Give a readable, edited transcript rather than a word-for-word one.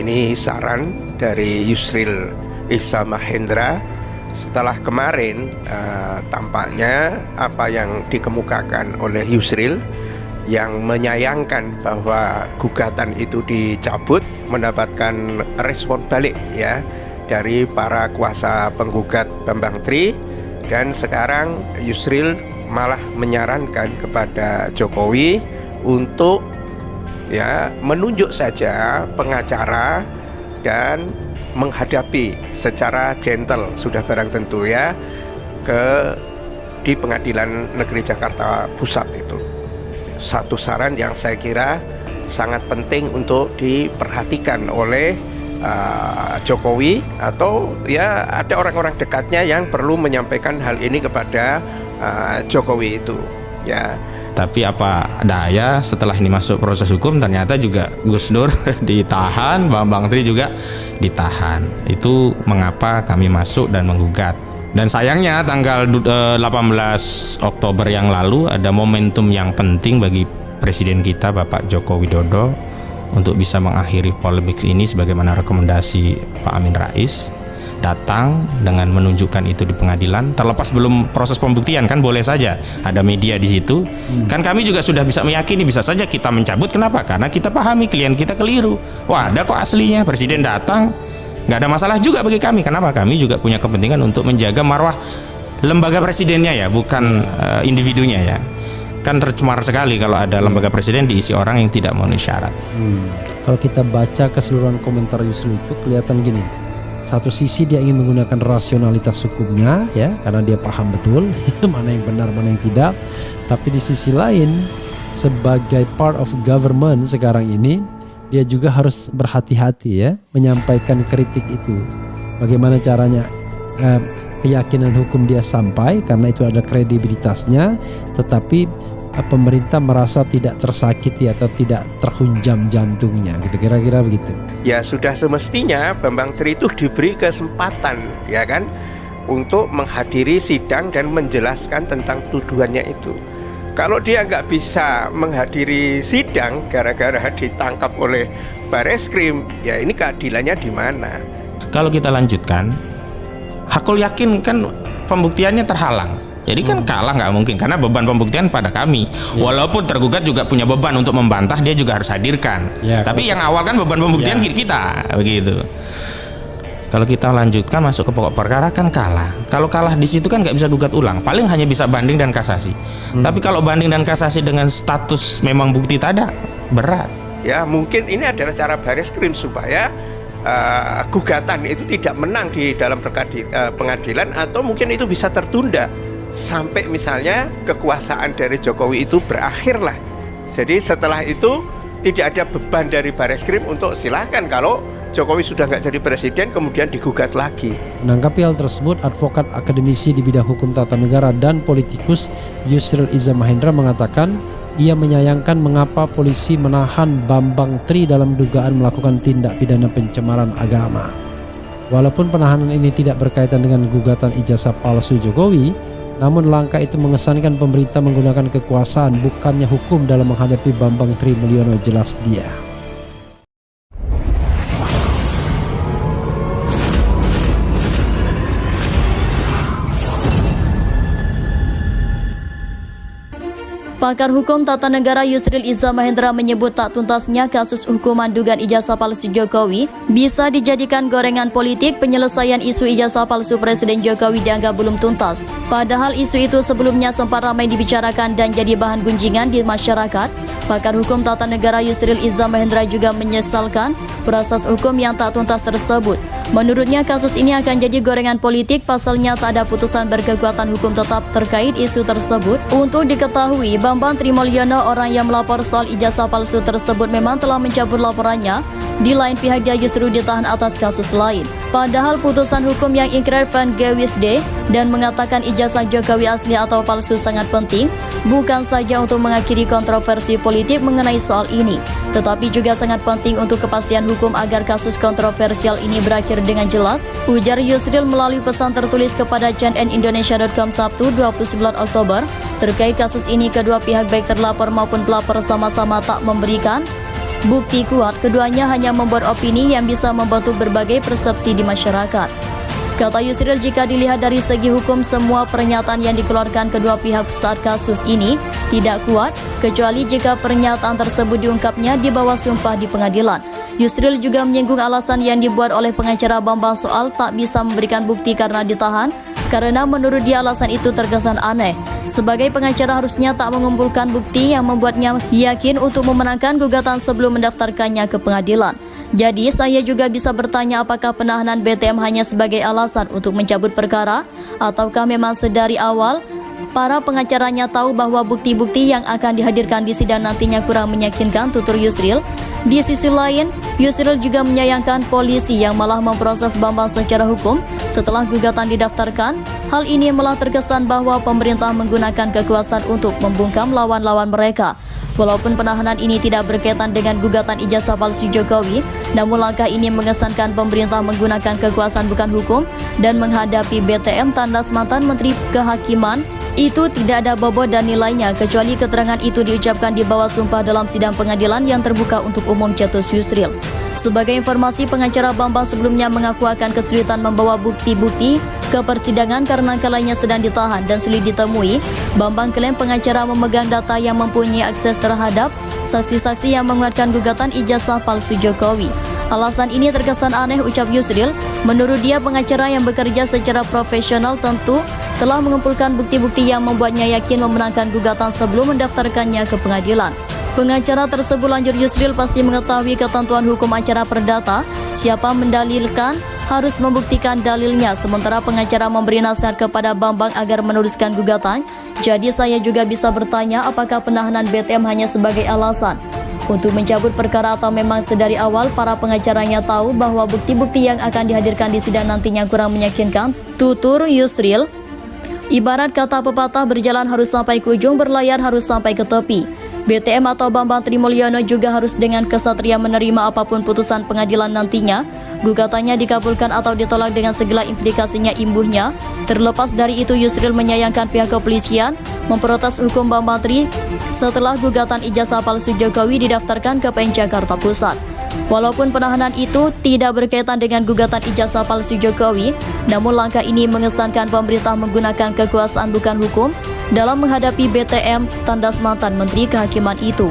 ini saran dari Yusril Iza Mahendra. Setelah kemarin tampaknya apa yang dikemukakan oleh Yusril yang menyayangkan bahwa gugatan itu dicabut mendapatkan respon balik ya dari para kuasa penggugat Bambang Tri, dan sekarang Yusril malah menyarankan kepada Jokowi untuk ya menunjuk saja pengacara dan menghadapi secara gentle, sudah barang tentu ya, di Pengadilan Negeri Jakarta Pusat itu. Satu saran yang saya kira sangat penting untuk diperhatikan oleh Jokowi, atau ya ada orang-orang dekatnya yang perlu menyampaikan hal ini kepada Jokowi itu ya. Tapi apa daya, setelah ini masuk proses hukum ternyata juga Gus Dur ditahan, Bambang Tri juga ditahan. Itu mengapa kami masuk dan menggugat. Dan sayangnya tanggal 18 Oktober yang lalu ada momentum yang penting bagi Presiden kita Bapak Joko Widodo untuk bisa mengakhiri polemik ini sebagaimana rekomendasi Pak Amin Rais. Datang dengan menunjukkan itu di pengadilan, terlepas belum proses pembuktian kan boleh saja ada media di situ. Kan kami juga sudah bisa meyakini bisa saja kita mencabut. Kenapa? Karena kita pahami klien kita keliru. Wah, ada kok aslinya, presiden datang, nggak ada masalah juga bagi kami. Kenapa? Kami juga punya kepentingan untuk menjaga marwah lembaga presidennya ya, bukan individunya ya. Kan tercemar sekali kalau ada lembaga presiden diisi orang yang tidak memenuhi syarat. Kalau kita baca keseluruhan komentar Yusril itu kelihatan gini. Satu sisi dia ingin menggunakan rasionalitas hukumnya ya, karena dia paham betul mana yang benar mana yang tidak. Tapi di sisi lain sebagai part of government sekarang ini dia juga harus berhati-hati ya menyampaikan kritik itu. Bagaimana caranya keyakinan hukum dia sampai, karena itu ada kredibilitasnya, tetapi pemerintah merasa tidak tersakiti atau tidak terhunjam jantungnya gitu, kira-kira begitu. Ya sudah semestinya Bambang Tri itu diberi kesempatan ya kan untuk menghadiri sidang dan menjelaskan tentang tuduhannya itu. Kalau dia nggak bisa menghadiri sidang gara-gara ditangkap oleh Bareskrim, ya ini keadilannya di mana? Kalau kita lanjutkan, Hakul yakin kan pembuktiannya terhalang. Jadi kan kalah nggak mungkin, karena beban pembuktian pada kami. Walaupun tergugat juga punya beban untuk membantah, dia juga harus hadirkan. Tapi yang awal kan beban pembuktian kita, begitu. Kalau kita lanjutkan masuk ke pokok perkara kan kalah. Kalau kalah di situ kan nggak bisa gugat ulang, paling hanya bisa banding dan kasasi. Tapi kalau banding dan kasasi dengan status memang bukti tak ada, berat. Ya mungkin ini adalah cara Bareskrim supaya gugatan itu tidak menang di dalam pengadilan, atau mungkin itu bisa tertunda sampai misalnya kekuasaan dari Jokowi itu berakhir lah. Jadi setelah itu tidak ada beban dari Bareskrim untuk silahkan kalau Jokowi sudah nggak jadi presiden kemudian digugat lagi. Menanggapi hal tersebut, advokat akademisi di bidang hukum tata negara dan politikus Yusril Iza Mahendra mengatakan ia menyayangkan mengapa polisi menahan Bambang Tri dalam dugaan melakukan tindak pidana pencemaran agama. Walaupun penahanan ini tidak berkaitan dengan gugatan ijazah palsu Jokowi, namun langkah itu mengesankan pemerintah menggunakan kekuasaan bukannya hukum dalam menghadapi Bambang Tri Mulyono, jelas dia. Pakar Hukum Tata Negara Yusril Iza Mahendra menyebut tak tuntasnya kasus hukuman dugaan ijazah palsu Jokowi bisa dijadikan gorengan politik. Penyelesaian isu ijazah palsu Presiden Jokowi dianggap belum tuntas. Padahal isu itu sebelumnya sempat ramai dibicarakan dan jadi bahan gunjingan di masyarakat. Pakar Hukum Tata Negara Yusril Iza Mahendra juga menyesalkan proses hukum yang tak tuntas tersebut. Menurutnya kasus ini akan jadi gorengan politik, pasalnya tak ada putusan berkekuatan hukum tetap terkait isu tersebut. Untuk diketahui, Bambang Tri Mulyono, orang yang melapor soal ijazah palsu tersebut, memang telah mencabut laporannya. Di lain pihak, dia justru ditahan atas kasus lain. Padahal putusan hukum yang ingkrah Van Gewisde dan mengatakan ijazah Jokowi asli atau palsu sangat penting, bukan saja untuk mengakhiri kontroversi politik mengenai soal ini, tetapi juga sangat penting untuk kepastian hukum agar kasus kontroversial ini berakhir dengan jelas, ujar Yusril melalui pesan tertulis kepada cnnindonesia.com Sabtu 29 Oktober. Terkait kasus ini, kedua pihak baik terlapor maupun pelapor sama-sama tak memberikan bukti kuat, keduanya hanya membuat opini yang bisa membentuk berbagai persepsi di masyarakat. Kata Yusril, jika dilihat dari segi hukum, semua pernyataan yang dikeluarkan kedua pihak saat kasus ini tidak kuat, kecuali jika pernyataan tersebut diungkapnya di bawah sumpah di pengadilan. Yusril juga menyinggung alasan yang dibuat oleh pengacara Bambang soal tak bisa memberikan bukti karena ditahan, karena menurut dia alasan itu terkesan aneh. Sebagai pengacara harusnya tak mengumpulkan bukti yang membuatnya yakin untuk memenangkan gugatan sebelum mendaftarkannya ke pengadilan. Jadi saya juga bisa bertanya apakah penahanan BTM hanya sebagai alasan untuk mencabut perkara, ataukah memang sedari awal para pengacaranya tahu bahwa bukti-bukti yang akan dihadirkan di sidang nantinya kurang meyakinkan, tutur Yusril. Di sisi lain, Yusril juga menyayangkan polisi yang malah memproses Bambang secara hukum setelah gugatan didaftarkan. Hal ini malah terkesan bahwa pemerintah menggunakan kekuasaan untuk membungkam lawan-lawan mereka. Walaupun penahanan ini tidak berkaitan dengan gugatan ijazah palsu Jokowi, namun langkah ini mengesankan pemerintah menggunakan kekuasaan bukan hukum dan menghadapi BTM tandas mantan Menteri Kehakiman itu tidak ada bobot dan nilainya, kecuali keterangan itu diucapkan di bawah sumpah dalam sidang pengadilan yang terbuka untuk umum, cetus Yusril. Sebagai informasi, pengacara Bambang sebelumnya mengaku akan kesulitan membawa bukti-bukti ke persidangan karena kalanya sedang ditahan dan sulit ditemui. Bambang klaim pengacara memegang data yang mempunyai akses terhadap saksi-saksi yang menguatkan gugatan ijazah palsu Jokowi. Alasan ini terkesan aneh, ucap Yusril. Menurut dia, pengacara yang bekerja secara profesional tentu telah mengumpulkan bukti-bukti yang membuatnya yakin memenangkan gugatan sebelum mendaftarkannya ke pengadilan. Pengacara tersebut, lanjut Yusril, pasti mengetahui ketentuan hukum acara perdata. Siapa mendalilkan harus membuktikan dalilnya, sementara pengacara memberi nasihat kepada Bambang agar meneruskan gugatan. Jadi saya juga bisa bertanya apakah penahanan BTM hanya sebagai alasan untuk mencabut perkara atau memang sedari awal para pengacaranya tahu bahwa bukti-bukti yang akan dihadirkan di sidang nantinya kurang meyakinkan, tutur Yusril. Ibarat kata pepatah, berjalan harus sampai ke ujung, berlayar harus sampai ke tepi. BTM atau Bambang Trimulyono juga harus dengan kesatria menerima apapun putusan pengadilan nantinya. Gugatannya dikabulkan atau ditolak dengan segala implikasinya imbuhnya. Terlepas dari itu, Yusril menyayangkan pihak kepolisian memprotes hukum Bambang Tri setelah gugatan ijazah palsu Jokowi didaftarkan ke PN Jakarta Pusat. Walaupun penahanan itu tidak berkaitan dengan gugatan ijazah palsu Jokowi, namun langkah ini mengesankan pemerintah menggunakan kekuasaan bukan hukum dalam menghadapi BTM tandas mantan Menteri Kehakiman itu.